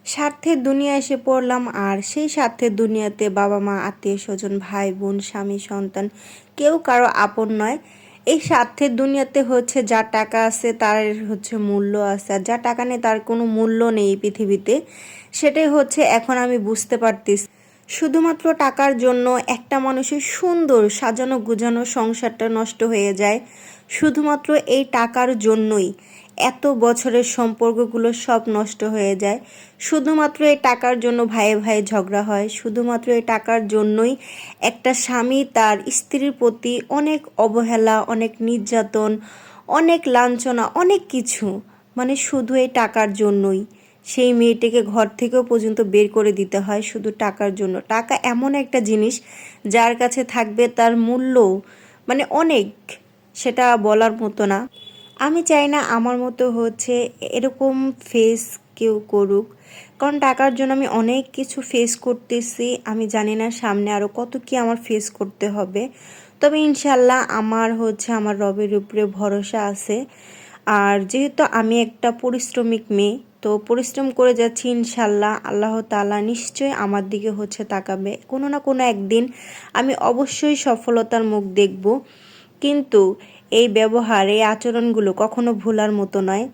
স্বার্থের দুনিয়ায় এসে পড়লাম, আর সেই স্বার্থের দুনিয়াতে বাবা মা আত্মীয় স্বজন ভাই বোন স্বামী সন্তান কেউ কারো আপন নয়। এই স্বার্থের দুনিয়াতে হচ্ছে যার টাকা আছে তার হচ্ছে মূল্য আছে, আর যার টাকা নেই তার কোনো মূল্য নেই এই পৃথিবীতে। সেটাই হচ্ছে এখন আমি বুঝতে পারতেছি। শুধুমাত্র টাকার জন্য একটা মানুষের সুন্দর সাজানো গুজানো সংসারটা নষ্ট হয়ে যায়। শুধুমাত্র এই টাকার জন্যই এত বছরের সম্পর্কগুলো সব নষ্ট হয়ে যায়। শুধুমাত্র এই টাকার জন্য ভাইয়ে ভাইয়ে ঝগড়া হয়। শুধুমাত্র এই টাকার জন্যই একটা স্বামী তার স্ত্রীর প্রতি অনেক অবহেলা, অনেক নির্যাতন, অনেক লাঞ্ছনা, অনেক কিছু, মানে শুধু এই টাকার জন্যই সেই মেয়েটিকে ঘর থেকেও পর্যন্ত বের করে দিতে হয় শুধু টাকার জন্য। টাকা এমন একটা জিনিস যার কাছে থাকবে তার মূল্য মানে অনেক, সেটা বলার মতো না। আমি চাই না আমার মতো হচ্ছে এরকম ফেস কেউ করুক, কারণ টাকার জন্য আমি অনেক কিছু ফেস করতেছি। আমি জানি না সামনে আরও কত কি আমার ফেস করতে হবে, তবে ইনশাল্লাহ আমার হচ্ছে আমার রবের উপরে ভরসা আছে। আর যেহেতু আমি একটা পরিশ্রমিক মেয়ে, তো পরিশ্রম করে যাচ্ছি, ইনশাল্লাহ আল্লাহ তাআলা নিশ্চয়ই আমার দিকে হচ্ছে তাকাবে। কোনো না কোনো একদিন আমি অবশ্যই সফলতার মুখ দেখব। কিন্তু এই ব্যবহার এই আচরণগুলো কখনো ভোলার মতো নয়।